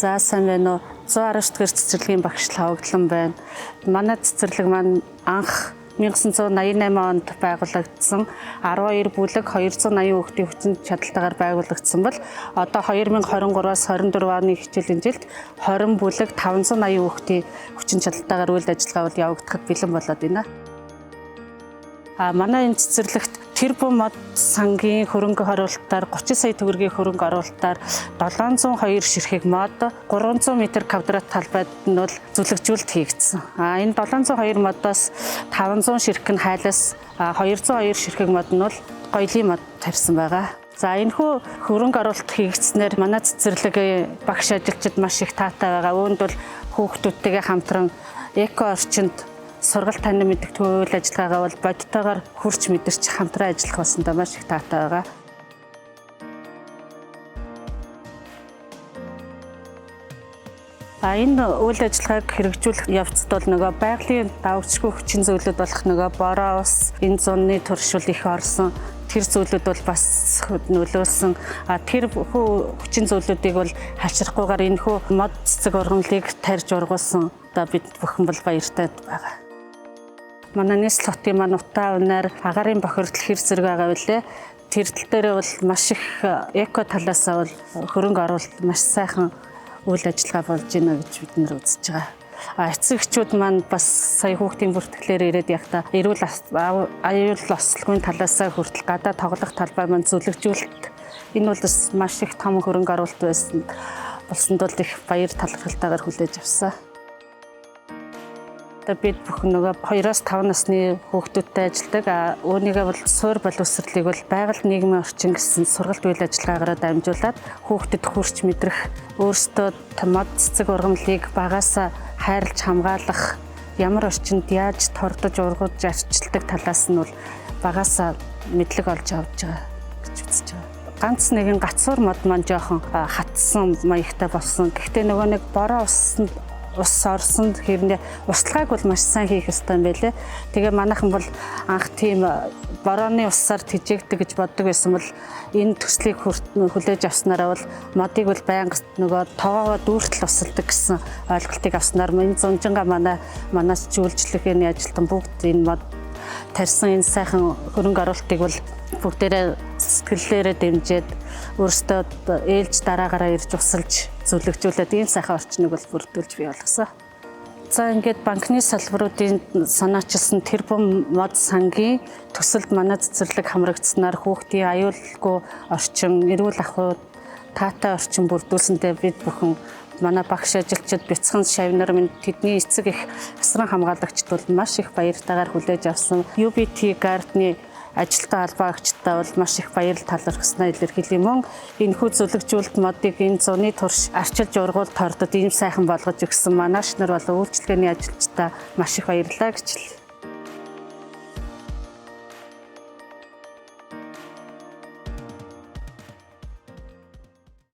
За сайн байна уу? 119 дахь цэцэрлэгийн багш Лавагдлан байна. Манай цэцэрлэг маань анх 1988 онд байгуулагдсан 12 бүлэг 280 хүүхдийн хүчин чадалтайгаар байгуулагдсан бол одоо 2023-аас 24 оны хичээлийн жилд 20 бүлэг 580 хүүхдийн хүчин чадалтайгаар үйл ажиллагаа явагдахад бэлэн болоод байна. Манай энэ цэцэрлэгт тэрбум мод сангийн хөрөнгө оруулалтаар 30 сая төгрөгийн хөрөнгө оруулалтаар 702 ширхэг мод 300 м2 талбайд нь бол зүлэгжүүлэлт хийгдсэн. Энэ 702 модоос 500 ширхэг нь хайлаас 202 ширхэг мод нь бол гоёлын мод тарьсан байгаа. За энэхүү хөрөнгө оруулалт хийгдснээр манай цэцэрлэгийн багш ажилчид маш их таатай байгаа. Үүнд бол хүүхдүүдтэйгээ хамтран эко орчинд сургалт танин мэддэг үйл ажиллагаагаа бол бодитойгоор хурц мэдэрч хамтран ажиллах болсондоо маш их таатай байгаа. Энэ үйл ажиллагааг хэрэгжүүлэх явцад бол нөгөө байгалийн давагчгүй хүчин зүйлүүд болох нөгөө бороо ус, энэ зунны туршил их орсон тэр зүйлүүд бол бас нөлөөлсөн. Тэр хүчин зүйлүүдийг бол хашрахгүйгээр энэхүү мод цэцэг ургамлыг тарьж ургуулсан. Одоо бид бүхэн бол баяртай байгаа. Манай нийслэл хотын маань утаа унаар агарын бохирдол хэр зэрэг байгаа билээ. Тэр тал дээр бол маш их эко талаас бол хөрөнгө оруулалт маш сайхан үйл ажиллагаа болж байна гэж бид нэр үзэж байгаа. Эцэг эхчүүд маань бас сая хүүхдийн бүртгэлээр ирээд явахдаа эрүүл аюул ослогын талаасаа хүртэл гадаа тоглох талбай маань зүлэгжүүлэлт энэ бол маш их том хөрөнгө оруулалт байсан. Болсонд бол их баяр талархалтайгаар хүлээж авсан. Бид бүхэн нөгөө 2-5 насны хүүхдүүдтэй ажилладаг. Үүнийгээ бол суур боловсролыг бол байгаль нийгмийн орчин гэсэн сургалт үйл ажиллагаагаар дамжуулаад хүүхдэд хүрч мэдрэх өөрсдөө мод цэцэг ургамлыг багаасаа хайрлж хамгаалах, ямар орчинд яаж тордож ургаж арчилдаг талаас нь бол багаасаа мэдлэг олж авч байгаа гэж үзэж байгаа. Ганц нэгэн гацуур мод маань жоохон хатсан маягтай болсон. Гэхдээ нөгөө нэг бороо ус орсон хэрнээ устлагааг бол маш сайн хийх ёстой юм байлээ. Тэгээ манайхан бол анх тийм борооны усаар тэжээгдэг гэж боддог байсан бол энэ төслийг хүлээж авснараа бол модыг бол байнга нөгөө тоогоо дүүртэл усалдаг гэсэн ойлголтыг авснаар энэ зунжинга манаас жүлжлэхээний ажилтан бүгд энэ мод тарьсан энэ сайхан хөрөнгө оруулалтыг бол бүгдээрээ сэтгэлээрээ дэмжиж өөрсдөө ээлж дараагаараа ирж усалж зүлэгжүүлээд ийм сайхан орчныг бол бүрдүүлж бий болгосон. За ингээд банкны салбаруудын санаачилсан тэрбум мод сангийн төсөлд манай цэцэрлэг хамрагдсанаар хүүхдийн аюулгүй орчин, эрүүл ахуй таатай орчин бүрдүүлсэндээ бид бүхэн манай багш ажилчид бяцхан шавнар минь тэдний эцэг их асран хамгаалагчд бол маш их баяртайгаар хүлээж авсан. UBT Guard-ны ажилтан албаагчдаа бол маш их баярл талархснаа илэрхийлээ мөн энэхүү зүлэгжүүлэлт модыг энэ зуны турш арчилж ургуул тордод ийм сайхан болгож өгсөн манайч нар бол үйлчлэгээний ажилчдаа маш их баярлалаа гэж